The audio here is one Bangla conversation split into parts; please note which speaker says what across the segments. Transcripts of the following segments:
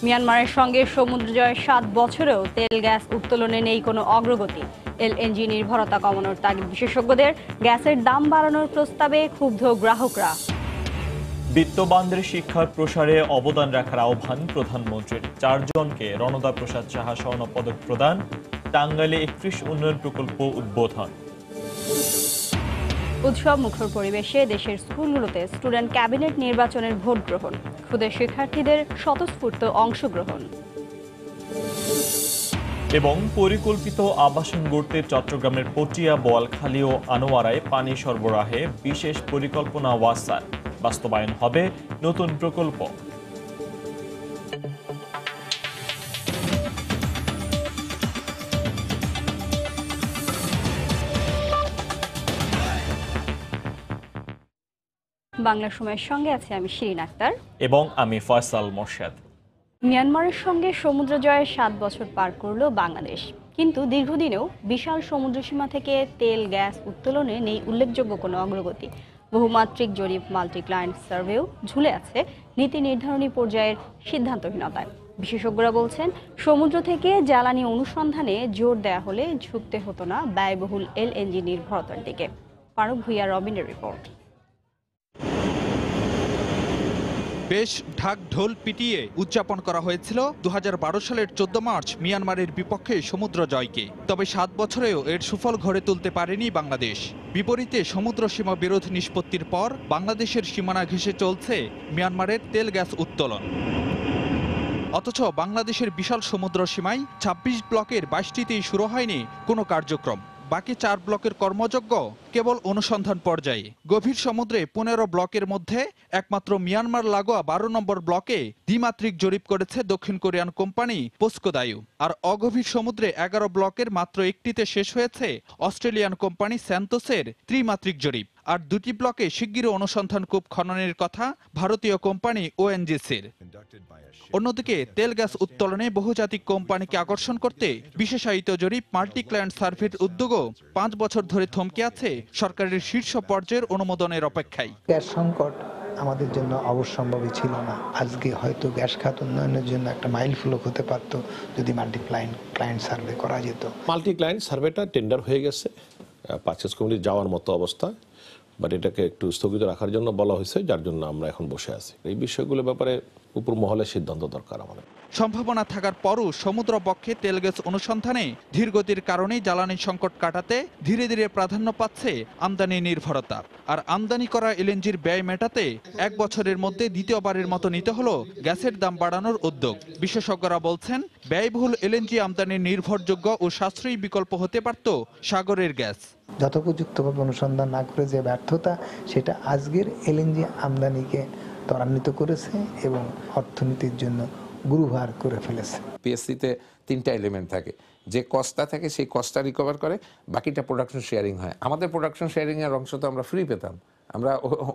Speaker 1: মিয়ানমারের সঙ্গে সমুদ্র জয়ের 7 বছরেও তেল গ্যাস উত্তোলনে নেই কোনো অগ্রগতি। এলএনজি নির্ভরতা কমানোর তাগিদ বিশেষজ্ঞদের। গ্যাসের দাম বাড়ানোর প্রস্তাবে ক্ষুব্ধ গ্রাহকরা।
Speaker 2: বিত্তবানদের শিক্ষার প্রসারে অবদান রাখার আহ্বান প্রধানমন্ত্রীর। 4 জনকে রণদা প্রসাদ সাহা স্বর্ণপদক প্রদান। টাঙ্গাইলে 31 উন্নয়ন প্রকল্প উদ্বোধন।
Speaker 1: উৎসব মুখর পরিবেশে দেশের স্কুলগুলোতে স্টুডেন্ট ক্যাবিনেট নির্বাচনের ভোট গ্রহণ। ক্ষুদে শিক্ষার্থীদের স্বতঃস্ফূর্ত অংশগ্রহণ।
Speaker 2: এবং পরিকল্পিত আবাসন গড়তে চট্টগ্রামের পটিয়া, বোয়ালখালী ও আনোয়ারায় পানি সরবরাহে বিশেষ পরিকল্পনা ওয়াসার। বাস্তবায়ন হবে নতুন প্রকল্প।
Speaker 1: বাংলা সময়ের সঙ্গে আছে আমি শিরিন আক্তার
Speaker 2: এবং আমি ফয়সাল মোর্শেদ।
Speaker 1: মিয়ানমারের সঙ্গে সমুদ্র জয়ের 7 বছর পার করল বাংলাদেশ, কিন্তু দীর্ঘদিনেও বিশাল সমুদ্রসীমা থেকে তেল গ্যাস উত্তোলনে নেই উল্লেখযোগ্য কোনো অগ্রগতি। বহুমাত্রিক জরিপ, মাল্টি ক্লায়েন্ট সার্ভেও ঝুলে আছে নীতি নির্ধারণী পর্যায়ের সিদ্ধান্তহীনতায়। বিশেষজ্ঞরা বলছেন, সমুদ্র থেকে জ্বালানি অনুসন্ধানে জোর দেয়া হলে ঝুঁকতে হতো না ব্যয়বহুল এলএনজি নির্ভরতার দিকে। ফারুক ভুইয়া রবিনের রিপোর্ট।
Speaker 3: বেশ ঢাক ঢোল পিটিয়ে উদযাপন করা হয়েছিল 2012 সালের 14 মার্চ মিয়ানমারের বিপক্ষে সমুদ্র জয়কে। তবে 7 বছরেও এর সুফল ঘরে তুলতে পারেনি বাংলাদেশ। বিপরীতে সমুদ্র সীমা বিরোধ নিষ্পত্তির পর বাংলাদেশের সীমানা ঘেঁষে চলছে মিয়ানমারের তেল গ্যাস উত্তোলন। অথচ বাংলাদেশের বিশাল সমুদ্র সীমায় 26 ব্লকের 22টিতেই শুরু হয়নি কোনো কার্যক্রম। বাকি 4 ব্লকের কর্মযজ্ঞ কেবল অনুসন্ধান পর্যায়ে। গভীর সমুদ্রে 15 ব্লকের মধ্যে একমাত্র মিয়ানমার লাগোয়া 12 নম্বর ব্লকে দ্বিমাত্রিক জরিপ করেছে দক্ষিণ কোরিয়ান কোম্পানি পোস্কোদায়ু। আর অগভীর সমুদ্রে 11 ব্লকের মাত্র একটিতে শেষ হয়েছে অস্ট্রেলিয়ান কোম্পানি স্যান্তোসের ত্রিমাত্রিক জরিপ। আর 2টি ব্লকে শিগগিরই অনুসন্ধান কূপ খননের কথা ভারতীয় কোম্পানি ওএনজিসির। অন্যদিকে তেল গ্যাস উত্তোলনে বহুজাতিক কোম্পানিকে আকর্ষণ করতে বিশেষায়িত জরিপ, মাল্টি ক্লায়েন্ট সার্ভের উদ্যোগও 5 বছর ধরে থমকে আছে সরকারের শীর্ষ পর্যায়ের অনুমোদনের অপেক্ষায়।
Speaker 4: গ্যাস সংকট আমাদের জন্য অবশ্যম্ভাবী ছিল না। আজকে হয়তো গ্যাস খাত উন্নয়নের জন্য একটা মাইল ফলক হতে পারত যদি মাল্টি ক্লায়েন্ট সার্ভে করা যেত।
Speaker 5: মাল্টি ক্লায়েন্ট সার্ভেটা টেন্ডার হয়ে গেছে, পারচেজ কমিটি যাওয়ার মতো অবস্থা, বাট এটাকে একটু স্থগিত রাখার জন্য বলা হয়েছে, যার জন্য আমরা এখন বসে আছি। এই বিষয়গুলোর ব্যাপারে উপর মহলে সিদ্ধান্ত দরকার আমাদের।
Speaker 3: সম্ভাবনা থাকার পরও সমুদ্র পক্ষে তেল গ্যাস অনুসন্ধানে ধীরগতির কারণেই জ্বালানি সংকট কাটাতে ধীরে ধীরে প্রাধান্য পাচ্ছে আমদানি নির্ভরতা। আর আমদানি করা এলএনজির ব্যয় মেটাতে 1 বছরের মধ্যে দ্বিতীয়বারের মতো নিতে হলো গ্যাসের দাম বাড়ানোর উদ্যোগ। বিশেষজ্ঞরা বলছেন, ব্যয়বহুল এলএনজি আমদানির নির্ভরযোগ্য ও সাশ্রয়ী বিকল্প হতে পারত সাগরের গ্যাস।
Speaker 4: যথোপযুক্তভাবে অনুসন্ধান না করে যে ব্যর্থতা, সেটা আজকের এলএনজি আমদানিকে ত্বরান্বিত করেছে এবং অর্থনীতির জন্য গুরুভার করে ফেলেছে।
Speaker 6: পিএসসিতে 3টা এলিমেন্ট থাকে, যে কস্টটা থাকে সেই কস্টটা রিকভার করে, বাকিটা প্রোডাকশন শেয়ারিং হয়। আমাদের প্রোডাকশন শেয়ারিং এর অংশ তো আমরা ফ্রি পেতাম, আমরা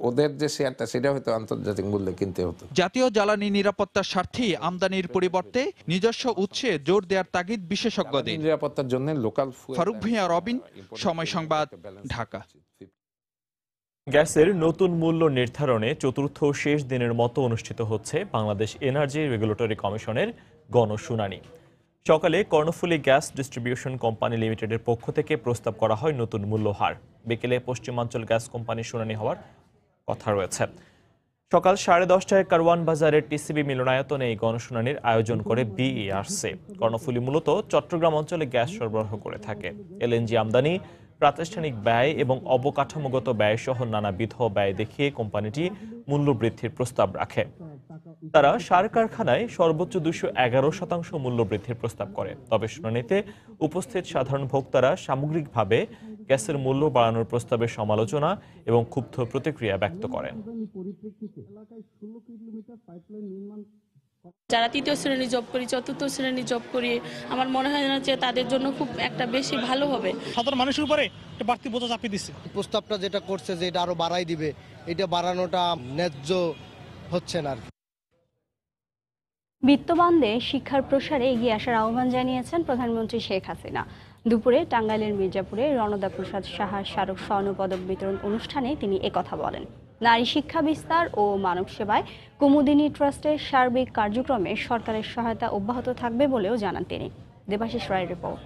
Speaker 6: ওদের যে শেয়ারটা সেটা হয়তো আন্তর্জাতিক মূল্যে কিনতে হতো।
Speaker 3: জাতীয় জ্বালানি নিরাপত্তার স্বার্থে আমদানির পরিবর্তে নিজস্ব উৎসে জোর দেওয়ার তাগিদ বিশেষজ্ঞদের।
Speaker 6: নিরাপত্তার জন্য লোকাল।
Speaker 3: ফারুক ভুঁইয়া, রবিন, সময় সংবাদ, ঢাকা।
Speaker 2: গ্যাসের নতুন মূল্য নির্ধারণে চতুর্থ শেষ দিনের মতো অনুষ্ঠিত হচ্ছে বাংলাদেশ এনার্জি রেগুলেটরি কমিশনের গণশুনানি। সকালে কর্ণফুলী গ্যাস ডিস্ট্রিবিউশন কোম্পানি লিমিটেডের পক্ষ থেকে প্রস্তাব করা হয় নতুন মূল্য হার। বিকেলে পশ্চিমাঞ্চল গ্যাস কোম্পানির শুনানি হওয়ার কথা রয়েছে। সকাল 10:30টায় কারওয়ান বাজারের টিসিবি মিলনায়তনে এই গণশুনানির আয়োজন করে বিইআরসি। কর্ণফুলী মূলত চট্টগ্রাম অঞ্চলে গ্যাস সরবরাহ করে থাকে। এলএনজি আমদানি, প্রাতিষ্ঠানিক ব্যয় এবং অবকাঠামোগত ব্যয় সহ নানাবিধ ব্যয় দেখিয়ে কোম্পানিটি মূল্য বৃদ্ধির প্রস্তাব রাখে। তারা সার কারখানায় সর্বোচ্চ 211% মূল্য বৃদ্ধির প্রস্তাব করে। তবে শুনানিতে উপস্থিত সাধারণ ভোক্তারা সামগ্রিকভাবে গ্যাসের মূল্য বাড়ানোর প্রস্তাবের সমালোচনা এবং ক্ষুব্ধ প্রতিক্রিয়া ব্যক্ত করেন।
Speaker 7: যারা 3য় শ্রেণী জব করি, 4র্থ শ্রেণী জব করি, আমার মনে হয় না যে তাদের জন্য খুব একটা বেশি ভালো হবে।
Speaker 8: সাধারণ মানুষের উপরে একটা বাড়তি বোঝা চাপিয়ে দিচ্ছে।
Speaker 9: প্রস্তাবটা যেটা করছে যে এটা আরো বাড়াই দিবে, এটা বাড়ানোটা ন্যায্য হচ্ছে না।
Speaker 1: বিত্তবানদের শিক্ষার প্রসারে এগিয়ে আসার আহ্বান জানিয়েছেন প্রধানমন্ত্রী শেখ হাসিনা। দুপুরে টাঙ্গাইলের মির্জাপুরে রণদা প্রসাদ সাহা স্মারক স্বর্ণপদক বিতরণ অনুষ্ঠানে তিনি একথা বলেন। নারী শিক্ষা বিস্তার ও মানব সেবায় কুমুদিনী ট্রাস্টের সার্বিক কার্যক্রমে সরকারের সহায়তা অব্যাহত থাকবে বলেও জানান তিনি। দেবাশিস রায়ের রিপোর্ট।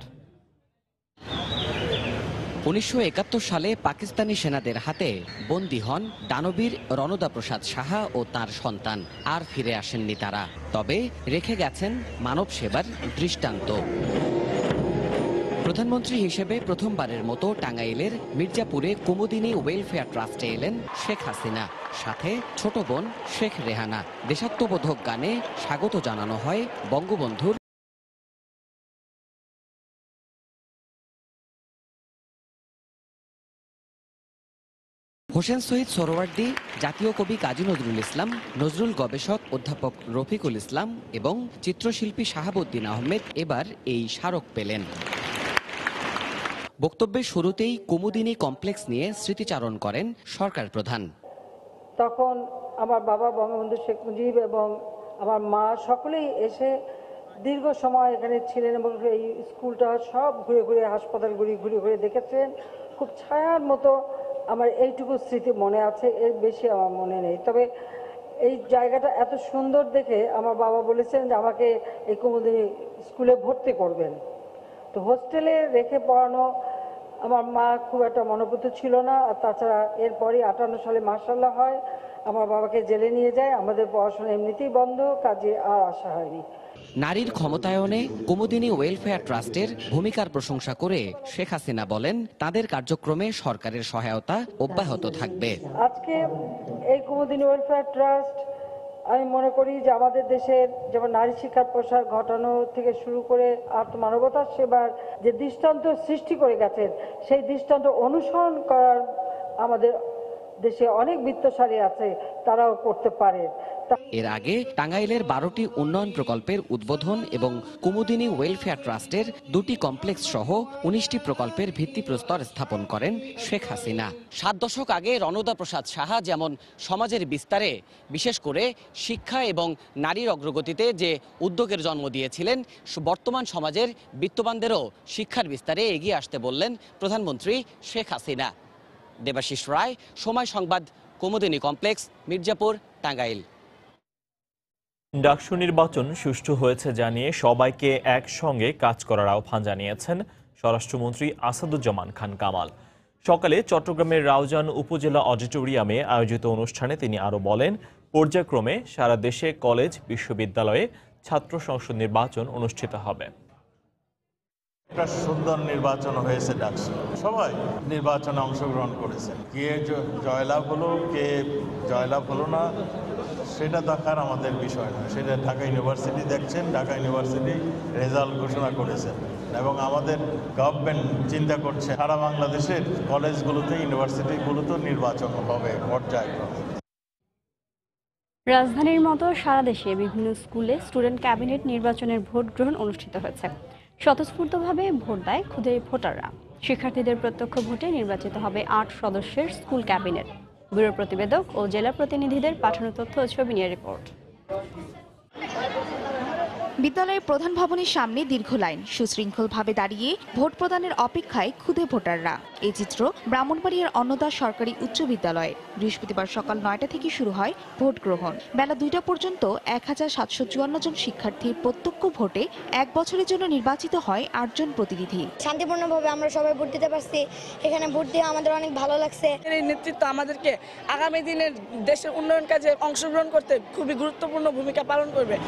Speaker 10: 1971 সালে পাকিস্তানি সেনাদের হাতে বন্দী হন দানবীর রণদা প্রসাদ সাহা ও তার সন্তান। আর ফিরে আসেননি তারা, তবে রেখে গেছেন মানব সেবার দৃষ্টান্ত। প্রধানমন্ত্রী হিসেবে প্রথমবারের মতো টাঙ্গাইলের মির্জাপুরে কুমুদিনী ওয়েলফেয়ার ট্রাস্টে এলেন শেখ হাসিনা, সাথে ছোট বোন শেখ রেহানা। দেশাত্মবোধক গানে স্বাগত জানানো হয় বঙ্গবন্ধুর। হোসেন শহীদ সোহরাওয়ার্দী, জাতীয় কবি কাজী নজরুল ইসলাম, নজরুল গবেষক অধ্যাপক রফিকুল ইসলাম এবং চিত্রশিল্পী শাহাবুদ্দিন আহমেদ এবার এই স্মারক পেলেন। বক্তব্যের শুরুতেই কুমুদিনী কমপ্লেক্স নিয়ে স্মৃতিচারণ করেন সরকার প্রধান।
Speaker 11: তখন আমার বাবা বঙ্গবন্ধু শেখ মুজিব এবং আমার মা সকলেই এসে দীর্ঘ সময় এখানে ছিলেন এবং এই স্কুলটা সব ঘুরে ঘুরে, হাসপাতালগুলি ঘুরে ঘুরে দেখেছেন। খুব ছায়ার মতো আমার এইটুকু স্মৃতি মনে আছে, এর বেশি আমার মনে নেই। তবে এই জায়গাটা এত সুন্দর দেখে আমার বাবা বলেছেন যে আমাকে এই কুমুদিনী স্কুলে ভর্তি করবেন। তো হোস্টেলে রেখে পড়ানো আমার মা খুব একটা মনোপুত ছিল না। আর তাছাড়া এরপরই 58 সালে মার্শাল্লাহ হয়, আমার বাবাকে জেলে নিয়ে যায়। আমাদের পড়াশোনা এমনিতেই বন্ধ, কাজে আর আসা হয়নি।
Speaker 10: নারীর ক্ষমতায়নে কুমুদিনী ওয়েলফেয়ার ট্রাস্টের ভূমিকার প্রশংসা করে শেখ হাসিনা বলেন, তাদের কার্যক্রমে সরকারের সহায়তা অব্যাহত থাকবে।
Speaker 11: আজকে এই কুমুদিনী ওয়েলফেয়ার ট্রাস্ট, আমি মনে করি যে আমাদের দেশের যেমন নারী শিক্ষার প্রসার ঘটানো থেকে শুরু করে আত্মমানবতার সেবার যে দৃষ্টান্ত সৃষ্টি করে গেছেন, সেই দৃষ্টান্ত অনুসরণ করার আমাদের দেশে অনেক বিত্তশালী আছে, তারাও করতে পারে।
Speaker 10: এর আগে টাঙ্গাইলের 12টি উন্নয়ন প্রকল্পের উদ্বোধন এবং কুমুদিনী ওয়েলফেয়ার ট্রাস্টের 2টি কমপ্লেক্স সহ 19টি প্রকল্পের ভিত্তিপ্রস্তর স্থাপন করেন শেখ হাসিনা। 7 দশক আগে রণদা প্রসাদ সাহা যেমন সমাজের বিস্তারে, বিশেষ করে শিক্ষা এবং নারীর অগ্রগতিতে যে উদ্যোগের জন্ম দিয়েছিলেন, বর্তমান সমাজের বিত্তবানদেরও শিক্ষার বিস্তারে এগিয়ে আসতে বললেন প্রধানমন্ত্রী শেখ হাসিনা। দেবাশিস রায়, সময় সংবাদ, কুমুদিনী কমপ্লেক্স, মির্জাপুর, টাঙ্গাইল।
Speaker 2: ডাকসু নির্বাচন সুষ্ঠু হয়েছে জানিয়ে সবাইকে একসঙ্গে কাজ করার আহ্বান জানিয়েছেন স্বরাষ্ট্রমন্ত্রী আসাদুজ্জামান খান কামাল। সকালে চট্টগ্রামের রাউজান উপজেলা অডিটোরিয়ামে আয়োজিত অনুষ্ঠানে তিনি আরও বলেন, পর্যায়ক্রমে সারা দেশে কলেজ, বিশ্ববিদ্যালয়ে ছাত্র সংসদ নির্বাচন অনুষ্ঠিত হবে।
Speaker 12: একটা সুন্দর নির্বাচন হয়েছে ডাকসু, সবাই নির্বাচনে অংশগ্রহণ করেছে। কে জয়লাভ হলো, কে জয়লাভ হলো না, সেটা দেখার আমাদের বিষয় নয়। সেটা ঢাকা ইউনিভার্সিটি দেখছেন, ঢাকা ইউনিভার্সিটি রেজাল্ট ঘোষণা করেছেন এবং আমাদের গভর্নমেন্ট চিন্তা করছে সারা বাংলাদেশের কলেজগুলোতে, ইউনিভার্সিটিগুলোতে নির্বাচন হবে পর্যায়ক্রমে।
Speaker 1: রাজধানীর মতো সারা দেশে বিভিন্ন স্কুলে স্টুডেন্ট ক্যাবিনেট নির্বাচনের ভোট গ্রহণ অনুষ্ঠিত হয়েছে। স্বতঃস্ফূর্তভাবে ভোট দেয় খুদে ভোটাররা। শিক্ষার্থীদের প্রত্যক্ষ ভোটে নির্বাচিত হবে 8 সদস্যের স্কুল ক্যাবিনেট। ব্যুরো প্রতিবেদক ও জেলা প্রতিনিধিদের পাঠানো তথ্য ও ছবি নিয়ে রিপোর্ট।
Speaker 13: বিদ্যালয়ের প্রধান ভবনের সামনে দীর্ঘ লাইন, সুশৃঙ্খলভাবে দাঁড়িয়ে ভোট প্রদানের অপেক্ষায় ক্ষুদে ভোটাররা। এই চিত্র ব্রাহ্মণবাড়িয়ার অন্নদা সরকারি উচ্চ বিদ্যালয়ে। বৃহস্পতিবার সকাল 9টা থেকে শুরু হয় ভোট গ্রহণ। বেলা 2টা পর্যন্ত 1754 জন শিক্ষার্থীর প্রত্যক্ষ ভোটে 1 বছরের জন্য নির্বাচিত হয় 8 জন প্রতিনিধি।
Speaker 14: শান্তিপূর্ণভাবে আমরা সবাই ভোট দিতে পারছি, এখানে ভোট দিয়ে আমাদের অনেক ভালো লাগছে।
Speaker 15: এই নেতৃত্ব আমাদেরকে আগামী দিনের দেশের উন্নয়ন কাজে অংশগ্রহণ করতে খুবই গুরুত্বপূর্ণ ভূমিকা পালন করবে।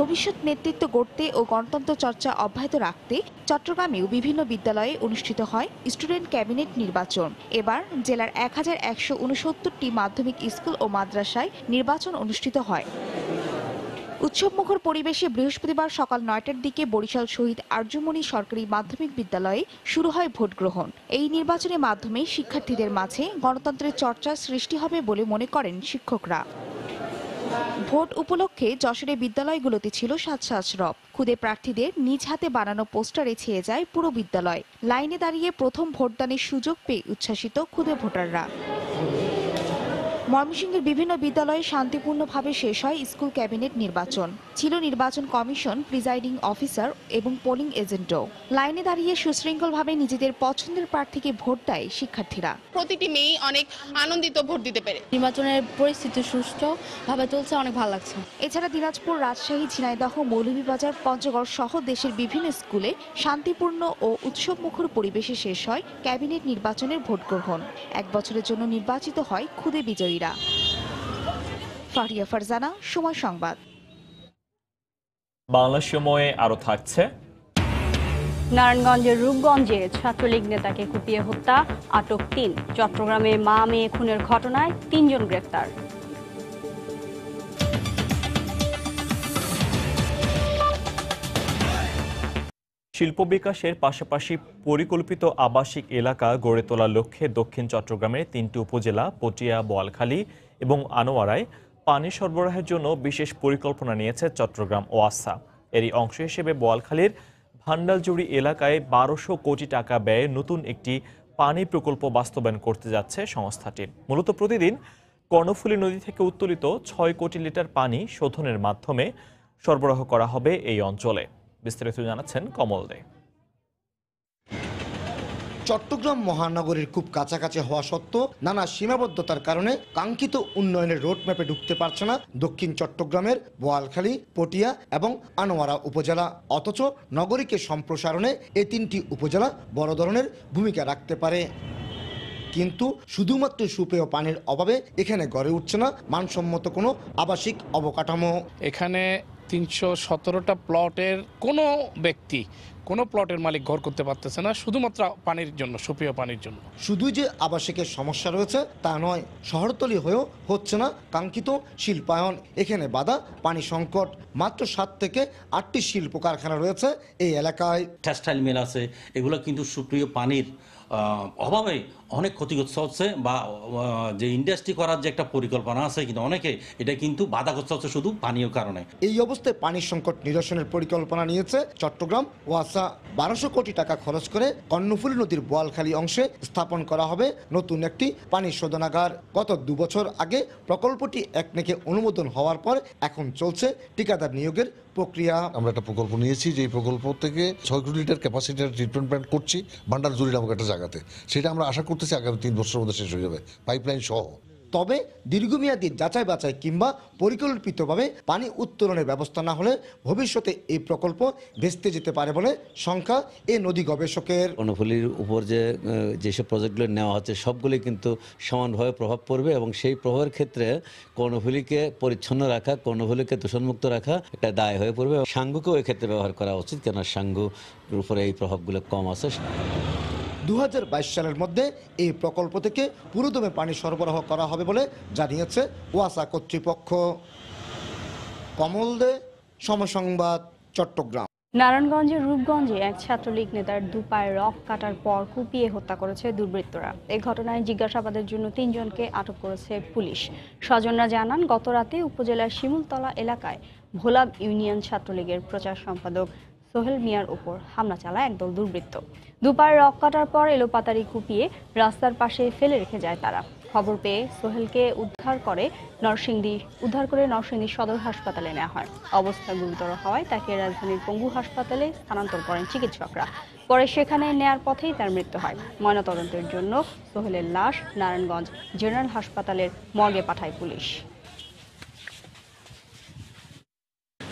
Speaker 13: ভবিষ্যৎ নেতৃত্ব গড়তে ও গণতন্ত্র চর্চা অব্যাহত রাখতে চট্টগ্রামেও বিভিন্ন বিদ্যালয়ে অনুষ্ঠিত হয় স্টুডেন্ট ক্যাবিনেট নির্বাচন। এবার জেলার 1169টি মাধ্যমিক স্কুল ও মাদ্রাসায় নির্বাচন অনুষ্ঠিত হয়। উৎসবমুখর পরিবেশে বৃহস্পতিবার সকাল 9টার দিকে বরিশাল শহীদ আরজুমনি সরকারি মাধ্যমিক বিদ্যালয়ে শুরু হয় ভোট গ্রহণ। এই নির্বাচনের মাধ্যমে শিক্ষার্থীদের মাঝে গণতন্ত্রের চর্চা সৃষ্টি হবে বলে মনে করেন শিক্ষকরা। ভোট উপলক্ষে যশোরের বিদ্যালয়গুলোতে ছিল সাজ রব। খুদে প্রার্থীদের নিজ হাতে বানানো পোস্টারে ছেয়ে যায় পুরো বিদ্যালয়। লাইনে দাঁড়িয়ে প্রথম ভোটদানের সুযোগ পেয়ে উচ্ছ্বাসিত খুদে ভোটাররা। ময়মনসিংহের বিভিন্ন বিদ্যালয়ে শান্তিপূর্ণভাবে শেষ হয় স্কুল ক্যাবিনেট নির্বাচন। ছিল নির্বাচন কমিশন, প্রিজাইডিং অফিসার এবং পোলিং এজেন্টও। লাইনে দাঁড়িয়ে সুশৃঙ্খলভাবে নিজেদের পছন্দের প্রার্থীকে ভোট দেয় শিক্ষার্থীরা।
Speaker 16: প্রতিটি মেয়ে অনেক আনন্দিত ভোট দিতে পেরে।
Speaker 7: নির্বাচনের পরিস্থিতি সুষ্ঠুভাবে চলছে, অনেক ভালো লাগছে।
Speaker 13: এছাড়া দিনাজপুর, রাজশাহী, ঝিনাইদহ, মৌলভীবাজার, পঞ্চগড় সহ দেশের বিভিন্ন স্কুলে শান্তিপূর্ণ ও উৎসবমুখর পরিবেশে শেষ হয় ক্যাবিনেট নির্বাচনের ভোট গ্রহণ। 1 বছরের জন্য নির্বাচিত হয় খুদে বিজয়ীরা। ফারিয়া ফারজানা, সময় সংবাদ।
Speaker 2: বাংলা সময়ে আরো থাকছে।
Speaker 1: নারায়ণগঞ্জের রূপগঞ্জে ছাত্রলীগ নেতাকে কুপিয়ে হত্যা, আটক 3। চট্টগ্রামে মা মেয়ে খুনের ঘটনায় 3 জন গ্রেফতার।
Speaker 2: শিল্প বিকাশের পাশাপাশি পরিকল্পিত আবাসিক এলাকা গড়ে তোলার লক্ষ্যে দক্ষিণ চট্টগ্রামের 3টি উপজেলা পটিয়া, বোয়ালখালী এবং আনোয়ারায় পানি সরবরাহের জন্য বিশেষ পরিকল্পনা নিয়েছে চট্টগ্রাম ওয়াসা। এরই অংশ হিসেবে বোয়ালখালীর ভান্ডালজুড়ি এলাকায় 1200 কোটি টাকা ব্যয়ে নতুন একটি পানি প্রকল্প বাস্তবায়ন করতে যাচ্ছে সংস্থাটি। মূলত প্রতিদিন কর্ণফুলী নদী থেকে উত্তোলিত 6 কোটি লিটার পানি শোধনের মাধ্যমে সরবরাহ করা হবে এই অঞ্চলে। বিস্তারিত জানাচ্ছেন কমল দে।
Speaker 17: চট্টগ্রাম মহানগরীর খুব কাছাকাছি হওয়া সত্ত্বেও নানা সীমাবদ্ধতার কারণে কাঙ্ক্ষিত উন্নয়নের রোডম্যাপে ঢুকতে পারছে না দক্ষিণ চট্টগ্রামের বোয়ালখালী, পটিয়া এবং আনোয়ারা উপজেলা। অথচ নগরীকে সম্প্রসারণে এই 3টি উপজেলা বড় ধরনের ভূমিকা রাখতে পারে। কিন্তু শুধুমাত্র সুপেয় পানির অভাবে এখানে গড়ে উঠছে না মানসম্মত কোনো আবাসিক অবকাঠামো।
Speaker 18: এখানে 317টা প্লটের কোনো ব্যক্তি, কোনো প্লটের মালিক ঘর করতে পারতেছে না, শুধুমাত্র পানির জন্য, সুপেয় পানির জন্য।
Speaker 17: শুধুই যে আবাসিকের সমস্যা রয়েছে তা নয়, শহরতলি হয়েও হচ্ছে না কাঙ্ক্ষিত শিল্পায়ন। এখানে বাধা পানি সংকট। মাত্র 7 থেকে 8টি শিল্প কারখানা রয়েছে এই এলাকায়।
Speaker 19: টেক্সটাইল মিল আছে, এগুলো কিন্তু সুপ্রিয় পানির অভাবে অনেক ক্ষতিগ্রস্ত হচ্ছে, বা যে ইন্ডাস্ট্রি করার যে একটা পরিকল্পনা আছে কিন্তু অনেকে এটা কিন্তু বাধাগ্রস্ত হচ্ছে শুধু পানীয় কারণে।
Speaker 17: এই অবস্থায় পানির সংকট নিরসনের পরিকল্পনা নিয়েছে চট্টগ্রাম ওয়াসা। 1200 কোটি টাকা খরচ করে কর্ণফুলী নদীর বোয়ালখালী অংশে স্থাপন করা হবে নতুন একটি পানি শোধনাগার। গত 2 বছর আগে প্রকল্পটি একনেকে অনুমোদন হওয়ার পর এখন চলছে ঠিকাদার নিয়োগের প্রক্রিয়া।
Speaker 20: আমরা একটা প্রকল্প নিয়েছি, যে প্রকল্প থেকে 6 কোটি লিটার ক্যাপাসিটির ট্রিটমেন্ট প্ল্যান্ট করছি ভান্ডারজুড়ি নামক একটা জায়গাতে। সেটা আমরা আশা করতেছি আগামী 3 বছরের মধ্যে শেষ হয়ে যাবে, পাইপলাইন সহ।
Speaker 17: তবে দীর্ঘমেয়াদী যাচাই বাছাই কিংবা পরিকল্পিতভাবে পানি উত্তোলনের ব্যবস্থা না হলে ভবিষ্যতে এই প্রকল্প ভেস্তে যেতে পারে বলে শঙ্কা এই নদী গবেষকের।
Speaker 21: কর্ণফুলীর উপর যেসব প্রজেক্টগুলো নেওয়া হচ্ছে সবগুলি কিন্তু সমানভাবে প্রভাব পড়বে, এবং সেই প্রভাবের ক্ষেত্রে কর্ণফুলীকে পরিচ্ছন্ন রাখা, কর্ণফুলীকে দূষণমুক্ত রাখা একটা দায় হয়ে পড়বে। সাঙ্গুকেও এক্ষেত্রে ব্যবহার করা উচিত, কেন সাঙ্গুর উপরে এই প্রভাবগুলো কম আছে।
Speaker 17: 2022 সালের মধ্যে এই প্রকল্প থেকে পুরোদমে পানি সরবরাহ করা হবে বলে জানিয়েছে ওয়াসা কর্তৃপক্ষ। কমল দে, সময় সংবাদ, চট্টগ্রাম।
Speaker 1: নারায়ণগঞ্জের রূপগঞ্জে এক ছাত্রলীগ নেতার 2 পায়ে রক কাটার পর কুপিয়ে হত্যা করেছে দুর্বৃত্তরা। এই ঘটনায় জিজ্ঞাসাবাদের জন্য 3 জনকে আটক করেছে পুলিশ। স্বজনরা জানান, গত রাতে উপজেলার শিমুলতলা এলাকায় ভোলাব ইউনিয়ন ছাত্রলীগের প্রচার সম্পাদক সোহেল মিয়ার উপর হামলা চালায় একদল দুর্বৃত্ত। 2 পায়ে রক কাটার পর এলোপাতাড়ি কুপিয়ে রাস্তার পাশে ফেলে রেখে যায় তারা। খবর পেয়ে সোহেলকে উদ্ধার করে নরসিংদী সদর হাসপাতালে নেওয়া হয়। অবস্থা গুরুতর হওয়ায় তাকে রাজধানীর পঙ্গু হাসপাতালে স্থানান্তর করেন চিকিৎসকরা। পরে সেখানে নেয়ার পথেই তার মৃত্যু হয়। ময়নাতদন্তের জন্য সোহেলের লাশ নারায়ণগঞ্জ জেনারেল হাসপাতালের মর্গে পাঠায় পুলিশ।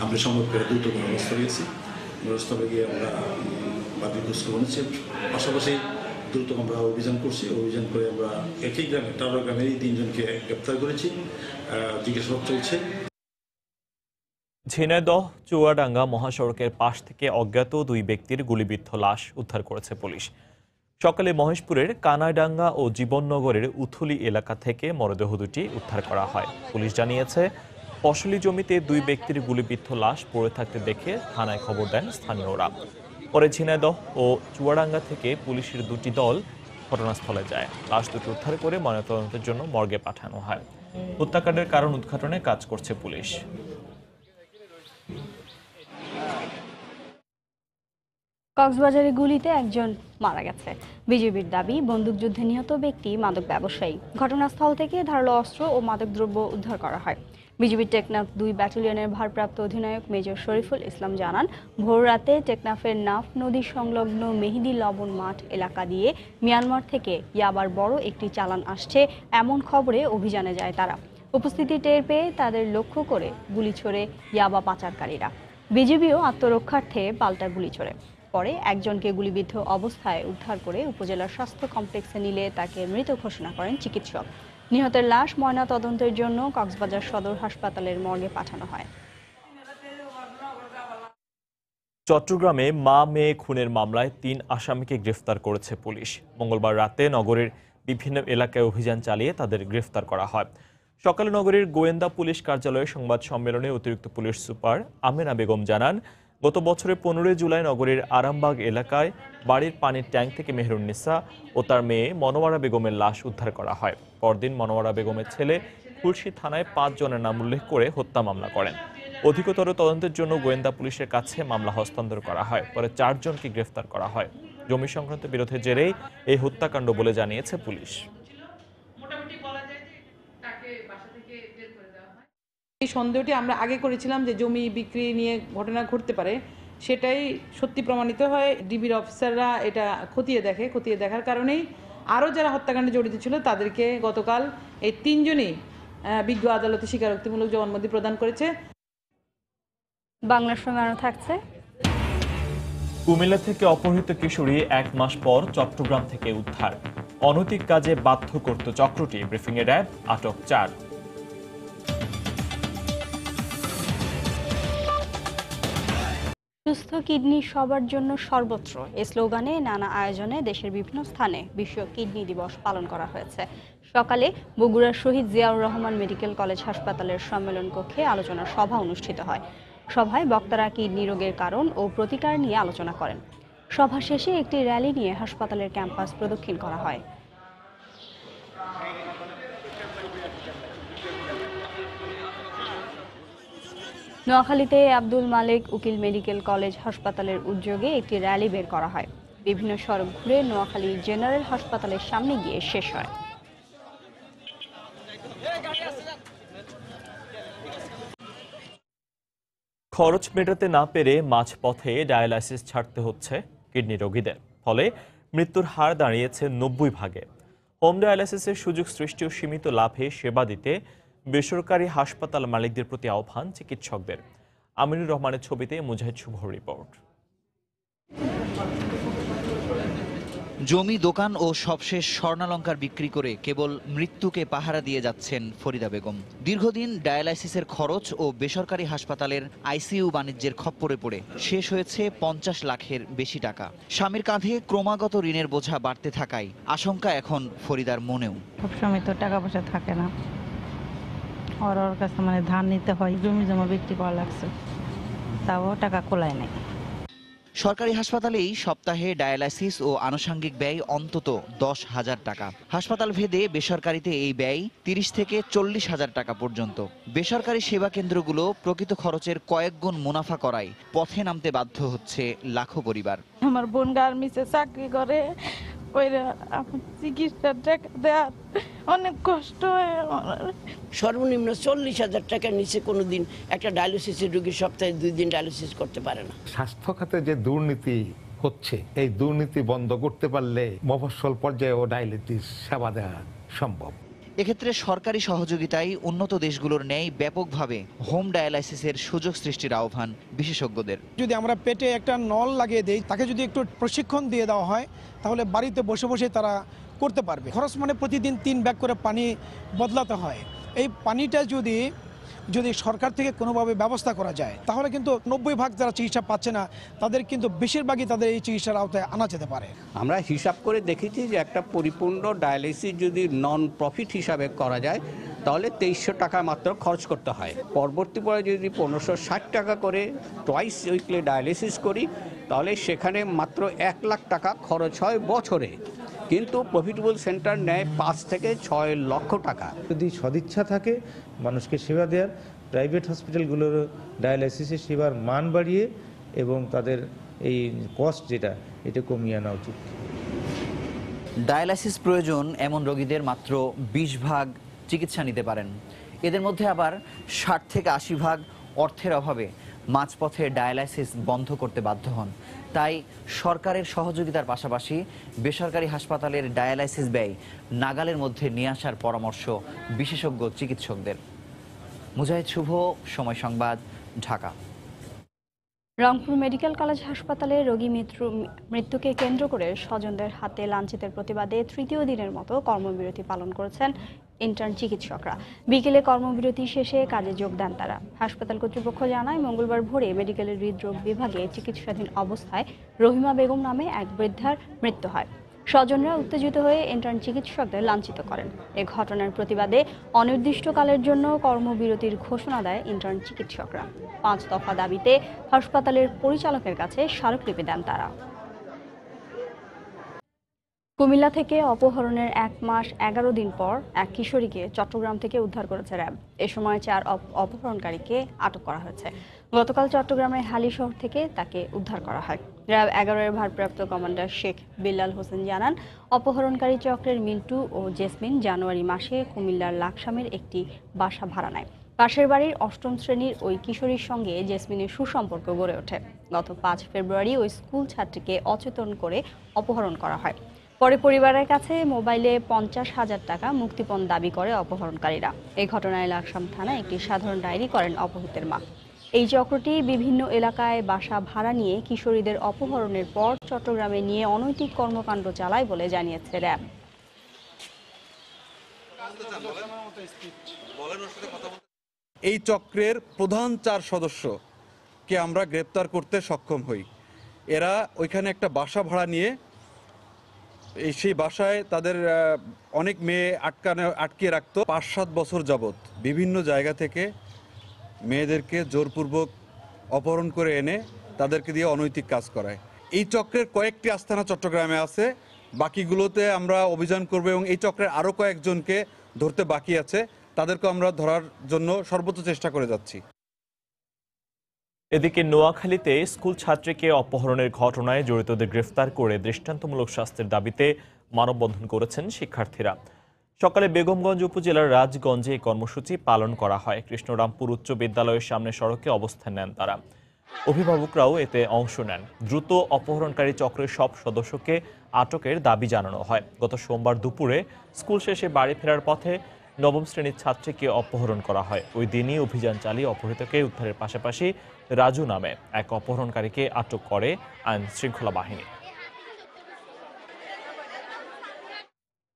Speaker 22: আমরা সম্ভব করে দ্রুত ব্যবস্থা নিয়েছি। ব্যবস্থাটা গিয়ে আমরা বাড়ির খোঁজখবর নিচ্ছি, পাশাপাশি দ্রুত আমরা অভিযান করছি। অভিযান করে আমরা একই গ্রামে, টাওয়ার গ্রামেরই 3 জনকে গ্রেপ্তার করেছি, জিজ্ঞাসাবাদ চলছে।
Speaker 2: ঝিনাইদহ চুয়াডাঙ্গা মহাসড়কের পাশ থেকে অজ্ঞাত 2 ব্যক্তির গুলিবিদ্ধ লাশ উদ্ধার করেছে পুলিশ। সকালে মহেশপুরের কানাইডাঙ্গা ও জীবননগরের উথুলি এলাকা থেকে মরদেহ দুটি উদ্ধার করা হয়। পুলিশ জানিয়েছে, ফসলি জমিতে 2 ব্যক্তির গুলিবিদ্ধ লাশ পড়ে থাকতে দেখে থানায় খবর দেন স্থানীয়রা। পরে ঝিনাইদহ ও চুয়াডাঙ্গা থেকে পুলিশের 2টি দল ঘটনাস্থলে যায়। লাশ দুটি উদ্ধার করে ময়নাতদন্তের জন্য মর্গে পাঠানো হয়। হত্যাকাণ্ডের কারণ উদ্ঘাটনে কাজ করছে পুলিশ।
Speaker 1: কক্সবাজারে গুলিতে একজন মারা গেছে। বিজিবির দাবি, বন্দুকযুদ্ধে নিহত ব্যক্তি মাদক ব্যবসায়ী। ঘটনাস্থল থেকে ধারালো অস্ত্র ও মাদকদ্রব্য উদ্ধার করা হয়। বিজিবির টেকনাফ 2 ব্যাটালিয়নের ভারপ্রাপ্ত অধিনায়ক মেজর শরীফুল ইসলাম জানান, ভোররাতে টেকনাফের নাফ নদী সংলগ্ন মেহেদি লবণ মাঠ এলাকা দিয়ে মিয়ানমার থেকে ইয়াবার বড় একটি চালান আসছে এমন খবরে অভিযানে যায় তারা। উপস্থিতি টের পেয়ে তাদের লক্ষ্য করে গুলি ছোড়ে ইয়াবা পাচারকারীরা। বিজিবিও আত্মরক্ষার্থে পাল্টা গুলি ছোড়ে। পরে একজনকে গুলিবিদ্ধ অবস্থায় উদ্ধার করে উপজেলার স্বাস্থ্য কমপ্লেক্সে নিলে তাকে মৃত ঘোষণা করেন চিকিৎসক। নিহতের লাশ ময়না তদন্তের জন্য কক্সবাজার সদর হাসপাতালের মর্গে পাঠানো হয়।
Speaker 2: চট্টগ্রামে মা মেয়ে খুনের মামলায় 3 আসামিকে গ্রেফতার করেছে পুলিশ। মঙ্গলবার রাতে নগরের বিভিন্ন এলাকায় অভিযান চালিয়ে তাদের গ্রেফতার করা হয়। সকালে নগরীর গোয়েন্দা পুলিশ কার্যালয়ে সংবাদ সম্মেলনে অতিরিক্ত পুলিশ সুপার আমেনা বেগম জানান, গত বছরের 15 জুলাই নগরীর আরামবাগ এলাকায় বাড়ির পানির ট্যাঙ্ক থেকে মেহেরুন্নিসা ও তার মেয়ে মনোয়ারা বেগমের লাশ উদ্ধার করা হয়। পরদিন মনোয়ারা বেগমের ছেলে খুলশী থানায় 5 জনের নাম উল্লেখ করে হত্যা মামলা করেন। অধিকতর তদন্তের জন্য গোয়েন্দা পুলিশের কাছে মামলা হস্তান্তর করা হয়। পরে 4 জনকে গ্রেফতার করা হয়। জমি সংক্রান্ত বিরোধের জেরেই এই হত্যাকাণ্ড বলে জানিয়েছে পুলিশ।
Speaker 4: এই সন্দেহটি আমরা আগে করেছিলাম যে জমি বিক্রি নিয়ে ঘটনা ঘটতে পারে, সেটাই সত্যি প্রমাণিত হয়। ডিবির অফিসাররা এটা খতিয়ে দেখার কারণেই আরও যারা হত্যাকাণ্ডে জড়িত ছিল তাদেরকে গতকাল এই 3 জনই বিজ্ঞ আদালতে স্বীকারোক্তিমূলক জবানবন্দি প্রদান করেছে।
Speaker 1: বাংলার সঙ্গে আরও থাকছে।
Speaker 2: কুমিল্লা থেকে অপহৃত কিশোরী 1 মাস পর চট্টগ্রাম থেকে উদ্ধার। অনৈতিক কাজে বাধ্য করত চক্রটি, ব্রিফিংয়ে র্যাব, আটক 4।
Speaker 1: সুস্থ কিডনি সবার জন্য সর্বত্র এই স্লোগানে নানা আয়োজনে দেশের বিভিন্ন স্থানে বিশ্ব কিডনি দিবস পালন করা হয়েছে। সকালে বগুড়ার শহীদ জিয়াউর রহমান মেডিকেল কলেজ হাসপাতালের সম্মেলন কক্ষে আলোচনা সভা অনুষ্ঠিত হয়। সভায় বক্তারা কিডনি রোগের কারণ ও প্রতিকার নিয়ে আলোচনা করেন। সভা শেষে একটি র্যালি নিয়ে হাসপাতালের ক্যাম্পাস প্রদক্ষিণ করা হয়। নোয়াখালীতে আব্দুল মালেক উকিল মেডিকেল কলেজ হাসপাতালের উদ্যোগে একটি র্যালি বের করা হয়। বিভিন্ন সড়ক ঘুরে নোয়াখালী জেনারেল হাসপাতালের সামনে গিয়ে শেষ হয়।
Speaker 2: খরচ মেটাতে না পেরে মাঝপথে ডায়ালাইসিস ছাড়তে হচ্ছে কিডনি রোগীদের। ফলে মৃত্যুর হার দাঁড়িয়েছে 90%। হোম ডায়ালাইসিসের সুযোগ সৃষ্টি ও সীমিত লাভে সেবা দিতে বেসরকারি হাসপাতাল মালিকদের প্রতি আহ্বান চিকিৎসকদের। আমিনুর রহমানের ছবিতে মুজাহিদ শুভর রিপোর্ট।
Speaker 5: জমি, দোকান ও সবশেষ স্বর্ণালংকার বিক্রি করে কেবল মৃত্যুকে পাহারা দিয়ে যাচ্ছেন ফরিদা বেগম। দীর্ঘদিন ডায়ালাইসিসের খরচ ও বেসরকারি হাসপাতালের আইসিইউ বাণিজ্যের খপ্পরে পড়ে শেষ হয়েছে 50 লাখের বেশি টাকা। স্বামীর কাঁধে ক্রমাগত ঋণের বোঝা বাড়তে থাকায় আশঙ্কা এখন ফরিদার মনেও।
Speaker 23: সবসময় তো টাকা পয়সা থাকে না, ওর কাছে ধার নিতে হয়, জমি জমা বিক্রি করা লাগছে, তাও টাকা কোলায় নেই।
Speaker 5: সরকারি হাসপাতালেই সপ্তাহে ডায়ালাইসিস ও আনুষঙ্গিক ব্যয় অন্তত 10,000 টাকা। হাসপাতাল ভেদে বেসরকারিতে এই ব্যয় 30 থেকে 40,000 টাকা পর্যন্ত। বেসরকারি সেবা কেন্দ্রগুলো প্রকৃত খরচের কয়েক গুণ মুনাফা করায় পথে নামতে বাধ্য হচ্ছে লাখো পরিবার।
Speaker 23: আমার বোন গার্মেন্টসে চাকরি করে, চিকিৎসার টাকা দেওয়ার অনেক কষ্ট হয়।
Speaker 24: সর্বনিম্ন 40,000 টাকার নিচে কোনোদিন একটা ডায়ালিসিসের রোগী সপ্তাহে 2 দিন ডায়ালিসিস করতে পারে না।
Speaker 25: স্বাস্থ্য খাতে যে দুর্নীতি হচ্ছে, এই দুর্নীতি বন্ধ করতে পারলে মফস্বল পর্যায়েও ডায়ালিসিস সেবা দেওয়া সম্ভব।
Speaker 5: এক্ষেত্রে সরকারি সহযোগিতায় উন্নত দেশগুলোর ন্যায় ব্যাপকভাবে হোম ডায়ালাইসিসের সুযোগ সৃষ্টির আহ্বান বিশেষজ্ঞদের।
Speaker 8: যদি আমরা পেটে একটা নল লাগিয়ে দেই, তাকে যদি একটু প্রশিক্ষণ দিয়ে দেওয়া হয়, তাহলে বাড়িতে বসে বসে তারা করতে পারবে। খরচ প্রতিদিন 3 ব্যাগ করে পানি বদলাতে হয়। এই পানিটা যদি সরকার থেকে কোনোভাবে ব্যবস্থা করা যায়, তাহলে কিন্তু 90% যারা চিকিৎসা পাচ্ছে না তাদের কিন্তু বেশিরভাগই তাদের এই চিকিৎসার আওতায় আনা যেতে পারে।
Speaker 26: আমরা হিসাব করে দেখেছি যে একটা পরিপূর্ণ ডায়ালিসিস যদি নন প্রফিট হিসাবে করা যায়, তাহলে 2300 টাকা মাত্র খরচ করতে হয়। পরবর্তী পরে যদি 1560 টাকা করে টুয়াইস উইকলি ডায়ালিসিস করি, তাহলে সেখানে মাত্র 1 লাখ টাকা খরচ হয় বছরে। কিন্তু প্রফিটেবল সেন্টার নেয় 5 থেকে 6 লক্ষ টাকা।
Speaker 27: যদি সদিচ্ছা থাকে মানুষকে সেবা দেওয়ার, প্রাইভেট হসপিটালগুলোর ডায়ালাইসিসের সেবার মান বাড়িয়ে এবং তাদের এই কস্ট যেটা এটা কমিয়ে আনা উচিত।
Speaker 5: ডায়ালাইসিস প্রয়োজন এমন রোগীদের মাত্র 20 ভাগ চিকিৎসা নিতে পারেন। এদের মধ্যে আবার 60 থেকে 80 ভাগ অর্থের অভাবে মাঝপথে ডায়ালাইসিস বন্ধ করতে বাধ্য হন। তাই সরকারের সহযোগিতার পাশাপাশি বেসরকারি হাসপাতালের ডায়ালাইসিস ব্যয় নাগালের মধ্যে নিয়ে আসার পরামর্শ বিশেষজ্ঞ চিকিৎসকদের। মুজাহিদ শুভ, সময় সংবাদ, ঢাকা।
Speaker 1: রংপুর মেডিকেল কলেজ হাসপাতালে রোগী মৃত্যুকে কেন্দ্র করে স্বজনদের হাতে লাঞ্ছিতের প্রতিবাদে তৃতীয় দিনের মতো কর্মবিরতি পালন করেছেন ইন্টার্ন চিকিৎসকরা। বিকেলে কর্মবিরতি শেষে কাজে যোগ দেন তারা। হাসপাতাল কর্তৃপক্ষ জানায়, মঙ্গলবার ভোরে মেডিকেলের হৃদরোগ বিভাগে চিকিৎসাধীন অবস্থায় রহিমা বেগম নামে এক বৃদ্ধার মৃত্যু হয়। স্বজনরা উত্তেজিত হয়ে ইন্টার্ন চিকিৎসকদের লাঞ্ছিত করেন। এ ঘটনার প্রতিবাদে অনির্দিষ্টকালের জন্য কর্মবিরতির ঘোষণা দেয় ইন্টার্ন চিকিৎসকরা। 5 দফা দাবিতে হাসপাতালের পরিচালকের কাছে স্মারকলিপি দেন তারা। কুমিল্লা থেকে অপহরণের 1 মাস 11 দিন পর এক কিশোরীকে চট্টগ্রাম থেকে উদ্ধার করেছে র্যাব। এ সময় 4 অপহরণকারীকে আটক করা হয়েছে। গতকাল চট্টগ্রামের হালিশহর থেকে তাকে উদ্ধার করা হয়। র্যাব 11-এর ভারপ্রাপ্ত কমান্ডার শেখ বিল্লাল হোসেন জানান, অপহরণকারী চক্রের মিন্টু ও জেসমিন জানুয়ারি মাসে কুমিল্লার লাকসামের একটি বাসা ভাড়া নেয়। পাশের বাড়ির 8ম শ্রেণীর ওই কিশোরীর সঙ্গে জেসমিনের সুসম্পর্ক গড়ে ওঠে। গত 5 ফেব্রুয়ারি ওই স্কুল ছাত্রীকে অচেতন করে অপহরণ করা হয়। পরে পরিবারের কাছে মোবাইলে 50,000 টাকা মুক্তিপণ দাবি করে অপহরণকারীরা। এই ঘটনায় লাকসাম থানায় একটি সাধারণ ডায়েরি করেন অপহৃতের মা। এই চক্রটি বিভিন্ন এলাকায় বাসা ভাড়া নিয়ে কিশোরীদের অপহরণের পর চট্টগ্রামে নিয়ে অনৈতিক কর্মকাণ্ড চালায় বলে জানিয়েছে র্যাব।
Speaker 3: এই চক্রের প্রধান 4 সদস্যকে আমরা গ্রেপ্তার করতে সক্ষম হই। এরা ওইখানে একটা বাসা ভাড়া নিয়ে সেই বাসায় তাদের অনেক মেয়ে আটকিয়ে রাখতো। 5-7 বছর যাবৎ বিভিন্ন জায়গা থেকে মেয়েদেরকে জোরপূর্বক অপহরণ করে এনে তাদেরকে দিয়ে অনৈতিক কাজ করায়। এই চক্রের কয়েকটি আস্তানা চট্টগ্রামে আছে, বাকিগুলোতে আমরা অভিযান করব এবং এই চক্রের আরও কয়েকজনকে ধরতে বাকি আছে, তাদেরকে আমরা ধরার জন্য সর্বোচ্চ চেষ্টা করে যাচ্ছি।
Speaker 2: এদিকে নোয়াখালীতে স্কুল ছাত্রীকে অপহরণের ঘটনায় জড়িতদের গ্রেফতার করে দৃষ্টান্তমূলক শাস্তির দাবিতে মানববন্ধন করেছেন শিক্ষার্থীরা। সকালে বেগমগঞ্জ উপজেলার রাজগঞ্জে এই কর্মসূচি পালন করা হয়। কৃষ্ণরামপুর উচ্চ বিদ্যালয়ের সামনে সড়কে অবস্থান নেন তারা। অভিভাবকরাও এতে অংশ নেন। দ্রুত অপহরণকারী চক্রের সব সদস্যকে আটকের দাবি জানানো হয়। গত সোমবার দুপুরে স্কুল শেষে বাড়ি ফেরার পথে 9ম শ্রেণীর ছাত্রীকে অপহরণ করা হয়। ওই দিনই অভিযান চালিয়ে অপহৃতকে উদ্ধারের পাশাপাশি রাজু নামে এক অপহরণকারীকে আটক করে আইন শৃঙ্খলা বাহিনী।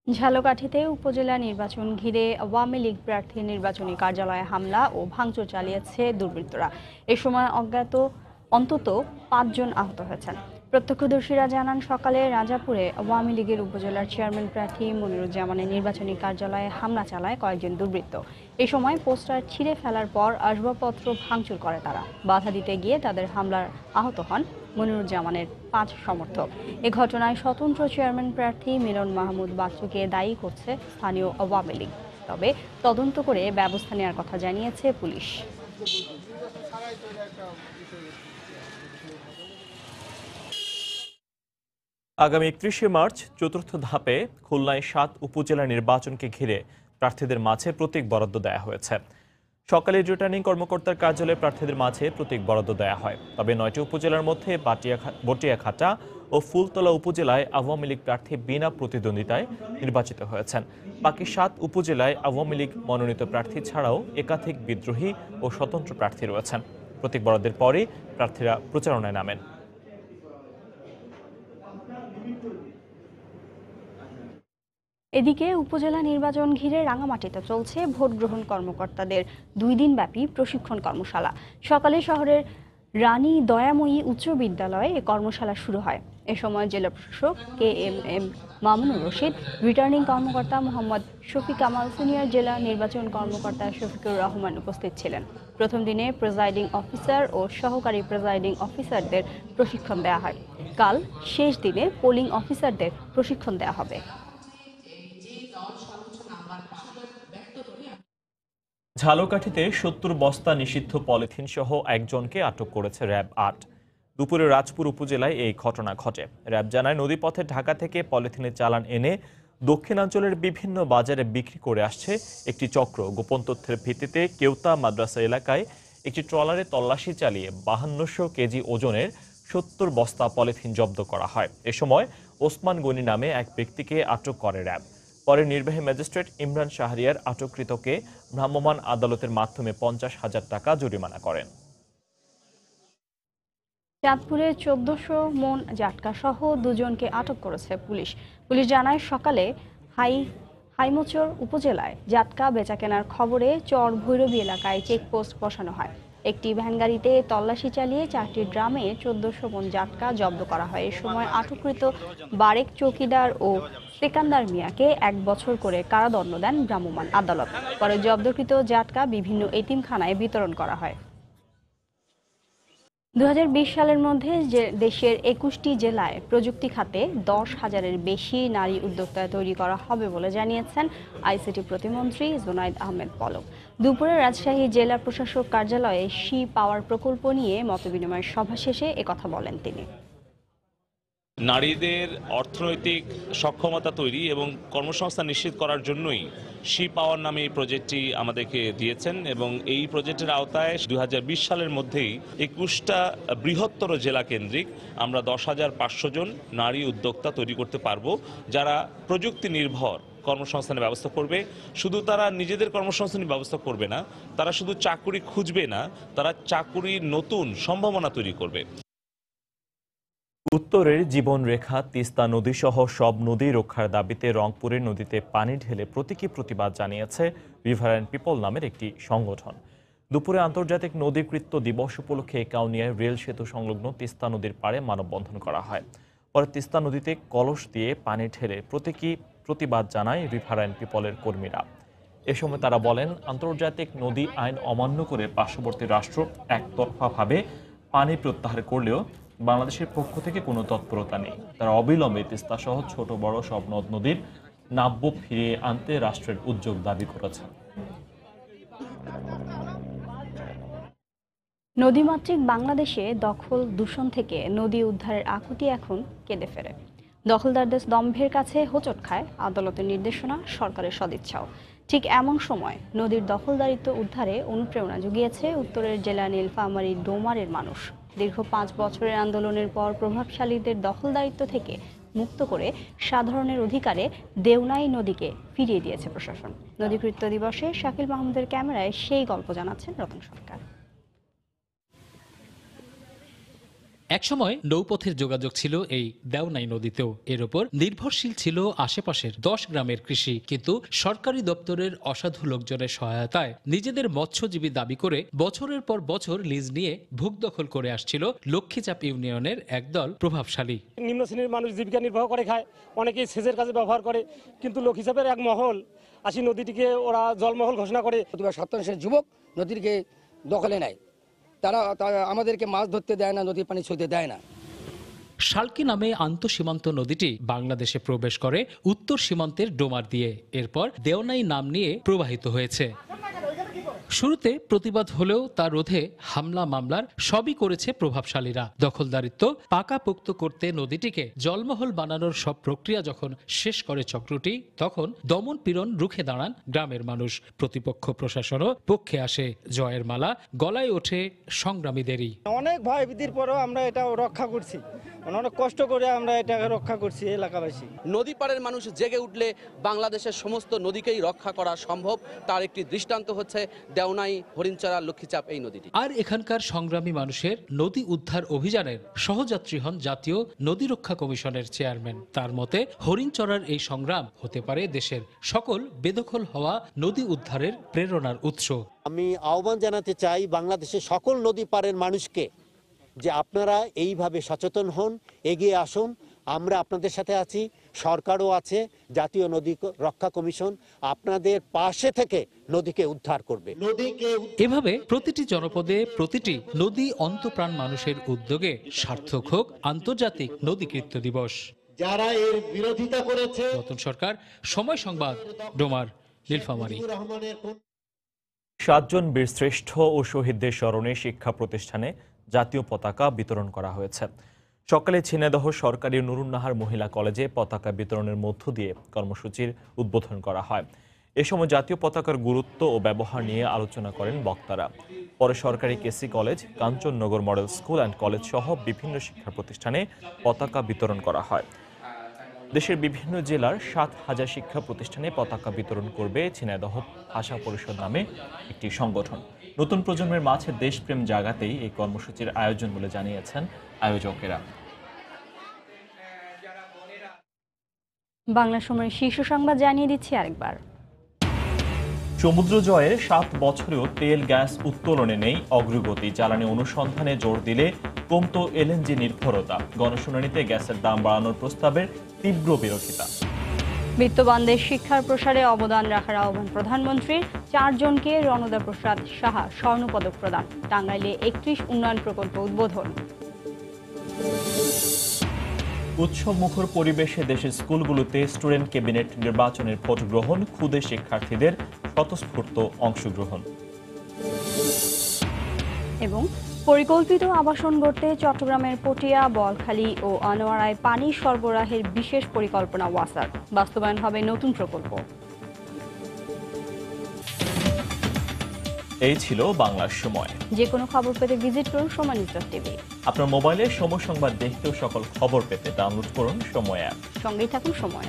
Speaker 1: ঝালকাঠিতে উপজেলা নির্বাচন ঘিরে আওয়ামী লীগ প্রার্থীর নির্বাচনী কার্যালয়ে হামলা ও ভাঙচুর চালিয়েছে দুর্বৃত্তরা। এ সময় অন্তত 5 জন আহত হয়েছেন। প্রত্যক্ষদর্শীরা জানান, সকালে রাজাপুরে আওয়ামী লীগের উপজেলার চেয়ারম্যান প্রার্থী মনিরুজ্জামানের নির্বাচনী কার্যালয়ে হামলা চালায় কয়েকজন দুর্বৃত্ত। এই সময় পোস্টার ছিঁড়ে ফেলার পর আসবাবপত্র ভাঙচুর করে তারা। বাধা দিতে গিয়ে তাদের হামলার আহত হন মনিরুজ্জামানের 5 সমর্থক। এ ঘটনায় স্বতন্ত্র চেয়ারম্যান প্রার্থী মিলন মাহমুদ বাচ্চুকে দায়ী করছে স্থানীয় আওয়ামী লীগ। তবে তদন্ত করে ব্যবস্থা নেওয়ার কথা জানিয়েছে পুলিশ।
Speaker 2: আগামী 31শে মার্চ চতুর্থ ধাপে খুলনায় 7 উপজেলা নির্বাচনকে ঘিরে প্রার্থীদের মাঝে প্রতীক বরাদ্দ দেওয়া হয়েছে। সকালে রিটার্নিং কর্মকর্তার কার্যালয়ে প্রার্থীদের মাঝে প্রতীক বরাদ্দ দেওয়া হয়। তবে 9টি উপজেলার মধ্যে বটিয়াখাটা ও ফুলতলা উপজেলায় আওয়ামী লীগ প্রার্থী বিনা প্রতিদ্বন্দ্বিতায় নির্বাচিত হয়েছেন। বাকি 7 উপজেলায় আওয়ামী লীগ মনোনীত প্রার্থী ছাড়াও একাধিক বিদ্রোহী ও স্বতন্ত্র প্রার্থী রয়েছেন। প্রতীক বরাদ্দের পরই প্রার্থীরা প্রচারণায় নামেন।
Speaker 1: এদিকে উপজেলা নির্বাচন ঘিরে রাঙামাটিতে চলছে ভোট গ্রহণ কর্মকর্তাদের 2 দিনব্যাপী প্রশিক্ষণ কর্মশালা। সকালে শহরের রানী দয়াময়ী উচ্চ বিদ্যালয়ে এ কর্মশালা শুরু হয়। এ সময় জেলা প্রশাসক KMM মামুনুর রশিদ, রিটার্নিং কর্মকর্তা মোহাম্মদ শফিক কামাল, সিনিয়র জেলা নির্বাচন কর্মকর্তা শফিকুর রহমান উপস্থিত ছিলেন। প্রথম দিনে প্রিজাইডিং অফিসার ও সহকারী প্রিজাইডিং অফিসারদের প্রশিক্ষণ দেওয়া হয়। কাল শেষ দিনে পোলিং অফিসারদের প্রশিক্ষণ দেওয়া হবে।
Speaker 2: ঝালকাঠিতে 70 বস্তা নিষিদ্ধ পলিথিন সহ একজনকে আটক করেছে র্যাব 8। দুপুরে রাজপুর উপজেলায় এই ঘটনা ঘটে। র্যাব জানায় নদীপথে ঢাকা থেকে পলিথিনের চালান এনে দক্ষিণাঞ্চলের বিভিন্ন বাজারে বিক্রি করে আসছে একটি চক্র। গোপন তথ্যের ভিত্তিতে কেউতা মাদ্রাসা এলাকায় একটি ট্রলারে তল্লাশি চালিয়ে 5200 কেজি ওজনের 70 বস্তা পলিথিন জব্দ করা হয়। এ সময় ওসমান গনি নামে এক ব্যক্তিকে আটক করে র্যাব। পরে নির্বাহী ম্যাজিস্ট্রেট ইমরান শাহরিয়ার আটককৃতকে ভ্রাম্যমাণ আদালতের মাধ্যমে 50,000 টাকা জরিমানা করেন।
Speaker 1: চাঁদপুরে 1400 মন জাটকা সহ দুজনকে আটক করেছে পুলিশ। পুলিশ জানায় সকালে হাইমচর উপজেলায় জাটকা বেচাকেনার খবরে চর ভৈরবী এলাকায় চেকপোস্ট বসানো হয়। একটি ভ্যানগাড়িতে তল্লাশি চালিয়ে 4টি ড্রামে 1400 মন জাটকা জব্দ করা হয়। এ সময় আটককৃত বারেক চৌকিদার ও সেকান্দার মিয়াকে 1 বছর করে কারাদণ্ড দেন ভ্রাম্যমাণ আদালত। পরে জব্দকৃত জাটকা বিভিন্ন এতিমখানায় বিতরণ করা হয়। 2020 সালের মধ্যে দেশের 21টি জেলায় প্রযুক্তি খাতে 10,000-এর বেশি নারী উদ্যোক্তা তৈরি করা হবে বলে জানিয়েছেন আইসিটি প্রতিমন্ত্রী জুনাইদ আহমেদ পলক। দুপুরে রাজশাহী জেলা প্রশাসক কার্যালয়ে শি পাওয়ার প্রকল্প নিয়ে মতবিনিময় সভা শেষে একথা বলেন তিনি।
Speaker 6: নারীদের অর্থনৈতিক সক্ষমতা তৈরি এবং কর্মসংস্থান নিশ্চিত করার জন্যই শি পাওয়ার নামে এই প্রজেক্টটি আমাদেরকে দিয়েছেন এবং এই প্রজেক্টের আওতায় 2020 সালের মধ্যেই 21টা বৃহত্তর জেলা কেন্দ্রিক আমরা 10,500 জন নারী উদ্যোক্তা তৈরি করতে পারবো, যারা প্রযুক্তি নির্ভর কর্মসংস্থানের ব্যবস্থা করবে। শুধু তারা নিজেদের কর্মসংস্থানের ব্যবস্থা করবে না, তারা শুধু চাকুরি খুঁজবে না, তারা চাকুরির নতুন সম্ভাবনা তৈরি করবে।
Speaker 2: উত্তরের জীবনরেখা তিস্তা নদী সহ সব নদী রক্ষার দাবিতে রংপুরের নদীতে পানি ঢেলে প্রতীকী প্রতিবাদ জানিয়েছে রিভার অ্যান্ড পিপল নামের একটি সংগঠন। দুপুরে আন্তর্জাতিক নদীকৃত্য দিবস উপলক্ষে কাউনিয়ায় রেল সেতু সংলগ্ন তিস্তা নদীর পাড়ে মানববন্ধন করা হয়। পরে তিস্তা নদীতে কলস দিয়ে পানি ঢেলে প্রতীকী প্রতিবাদ জানায় রিভার অ্যান্ড পিপলের কর্মীরা। এ সময় তারা বলেন, আন্তর্জাতিক নদী আইন অমান্য করে পার্শ্ববর্তী রাষ্ট্র একতরফাভাবে পানি প্রত্যাহার করলেও বাংলাদেশের পক্ষ থেকে কোনো তৎপরতা নেই। তারা অবিলম্বে তিস্তা সহ ছোট বড় সব নদ নদীর নাব্য ফিরিয়ে আনতে রাষ্ট্রের উদ্যোগ দাবি করেছেন।
Speaker 1: নদীমাতৃক বাংলাদেশে দখল দূষণ থেকে নদী উদ্ধারের আকুতি এখন কেঁদে ফেরে। দখলদারদের দম্ভের কাছে হোঁচট খায় আদালতের নির্দেশনা, সরকারের সদিচ্ছাও। ঠিক এমন সময় নদীর দখলদারিত্ব উদ্ধারে অনুপ্রেরণা জুগিয়েছে উত্তরের জেলা নীলফামারী ডোমারের মানুষ। দীর্ঘ 5 বছরের আন্দোলনের পর প্রভাবশালীদের দখলদারিত্ব থেকে মুক্ত করে সাধারণের অধিকারে দেওনাই নদীকে ফিরিয়ে দিয়েছে প্রশাসন। নদীকৃত্য দিবসে শাকিল মাহমুদের ক্যামেরায় সেই গল্প জানাচ্ছেন রতন সরকার।
Speaker 9: একসময় নৌপথের যোগাযোগ ছিল এই দেওনাই নদীতেও। এর ওপর নির্ভরশীল ছিল আশেপাশের 10 গ্রামের কৃষি। কিন্তু সরকারি দপ্তরের অসাধু লোকজনের সহায়তায় নিজেদের মৎস্যজীবী দাবি করে বছরের পর বছর লিজ নিয়ে ভূখ দখল করে আসছিল লক্ষ্মীচাপ ইউনিয়নের একদল প্রভাবশালী।
Speaker 10: নিম্ন শ্রেণীর মানুষ জীবিকা নির্বাহ করে খায়, অনেকেই সেচের কাজে ব্যবহার করে, কিন্তু লক্ষ্মীচাপের এক মহল আসি নদীটিকে ওরা জলমহল ঘোষণা করে।
Speaker 11: 70% যুবক নদীকে দখলে নেয়, তারা আমাদেরকে মাছ ধরতে দেয় না, নদীর পানি ছুঁতে দেয় না।
Speaker 9: শালকি নামে আন্তঃসীমান্ত নদীটি বাংলাদেশে প্রবেশ করে উত্তর সীমান্তের ডোমার দিয়ে, এরপর দেওনাই নাম নিয়ে প্রবাহিত হয়েছে। শুরুতে প্রতিবাদ হলেও তা রোধে হামলা মামলার সবই করেছে প্রভাবশালীরা। দখলদারিত্ব পাকাপোক্ত করতে নদীটিকে জলমহল বানানোর সব প্রক্রিয়া যখন শেষ করে চক্রটি, তখন দমন পীড়ন রুখে দাঁড়ান গ্রামের মানুষ। প্রতিপক্ষ প্রশাসনও পক্ষে আসে। জয়ের মালা গলায় ওঠে সংগ্রামীদেরই।
Speaker 10: অনেক ভয়ভীতির পরেও আমরা এটা রক্ষা করছি, অনেক কষ্ট করে আমরা এটাকে রক্ষা করছি এলাকাবাসী।
Speaker 12: নদী পাড়ের মানুষ জেগে উঠলে বাংলাদেশের সমস্ত নদীকেই রক্ষা করা সম্ভব। তার একটি দৃষ্টান্ত হচ্ছে দেওনাই, হরিণচরা, লক্ষ্মীচাপ এই নদীটি।
Speaker 9: আর এখানকার সংগ্রামী মানুষের নদী উদ্ধার অভিযানের সহযাত্রী হন জাতীয় নদী রক্ষা কমিশনের চেয়ারম্যান। তার মতে হরিণচরার এই সংগ্রাম হতে পারে দেশের সকল বেদখল হওয়া নদী উদ্ধারের প্রেরণার উৎস।
Speaker 14: আমি আহ্বান জানাতে চাই বাংলাদেশের সকল নদী পাড়ের মানুষকে যে আপনারা এইভাবে সচেতন হন, এগিয়ে আসুন। আমরা আপনাদের সাথে আছি, সরকারও আছে, জাতীয় নদী রক্ষা কমিশন আপনাদের পাশে থেকে নদীকে উদ্ধার করবে।
Speaker 9: এভাবে প্রতিটি জনপদে প্রতিটি নদী অন্তপ্রাণ মানুষের উদ্যোগে সার্থক হোক আন্তর্জাতিক নদীকৃত্য দিবস।
Speaker 14: যারা এর বিরোধিতা করেছে।
Speaker 9: রতন সরকার, সময় সংবাদ, ডোমার, নীলফামারী।
Speaker 2: 7 জন বীরশ্রেষ্ঠ ও শহীদদের স্মরণে শিক্ষা প্রতিষ্ঠানে জাতীয় পতাকা বিতরণ করা হয়েছে। সকালে ঝিনাইদহ সরকারি নুরুন্নাহার মহিলা কলেজে পতাকা বিতরণের মধ্য দিয়ে কর্মসূচির উদ্বোধন করা হয়। এ সময় জাতীয় পতাকার গুরুত্ব ও ব্যবহার নিয়ে আলোচনা করেন বক্তারা। পরে সরকারি KC college, Kanchannagar model school and college সহ বিভিন্ন শিক্ষা প্রতিষ্ঠানে পতাকা বিতরণ করা হয়। দেশের বিভিন্ন জেলার 7,000 শিক্ষা প্রতিষ্ঠানে পতাকা বিতরণ করবে ঝিনাইদহ ভাষা পরিষদ নামে একটি সংগঠন। নতুন প্রজন্মের মাঝে দেশপ্রেম জাগাতেই এই কর্মসূচির আয়োজন বলে জানিয়েছেন আয়োজকেরা।
Speaker 1: বাংলা সময়ের শীর্ষ সংবাদ জানিয়ে দিচ্ছি আরেকবার।
Speaker 2: সমুদ্র জয়ের 7 বছরেও তেল গ্যাস উত্তোলনে নেই অগ্রগতি। জ্বালানি অনুসন্ধানে জোর দিলে কমতো এলএনজি নির্ভরতা। গণশুনানিতে গ্যাসের দাম বাড়ানোর প্রস্তাবের তীব্র বিরোধিতা।
Speaker 1: বিত্তবানদের শিক্ষার প্রসারে অবদান রাখার আহ্বান প্রধানমন্ত্রীর। 4 জনকে রণদা প্রসাদ সাহা স্বর্ণপদক প্রদান। টাঙ্গাইলে 31 উন্নয়ন প্রকল্প উদ্বোধন।
Speaker 2: উৎসব মুখর পরিবেশে দেশের স্কুলগুলোতে স্টুডেন্ট ক্যাবিনেট নির্বাচনের ভোট গ্রহণ, ক্ষুদে শিক্ষার্থীদের স্বতঃস্ফূর্ত অংশগ্রহণ।
Speaker 1: এবং পরিকল্পিত আবাসন গড়তে চট্টগ্রামের পটিয়া, বোয়ালখালী ও আনোয়ারায় পানি সরবরাহের বিশেষ পরিকল্পনা ওয়াসার। বাস্তবায়ন হবে নতুন প্রকল্প।
Speaker 2: এই ছিল বাংলার সময়।
Speaker 1: যে কোনো খবর পেতে ভিজিট করুন সময় নিউজ টিভি।
Speaker 2: আপনার মোবাইলে সময় সংবাদ দেখতেও সকল খবর পেতে ডাউনলোড করুন সময় অ্যাপ।
Speaker 1: সঙ্গেই থাকুন সময়।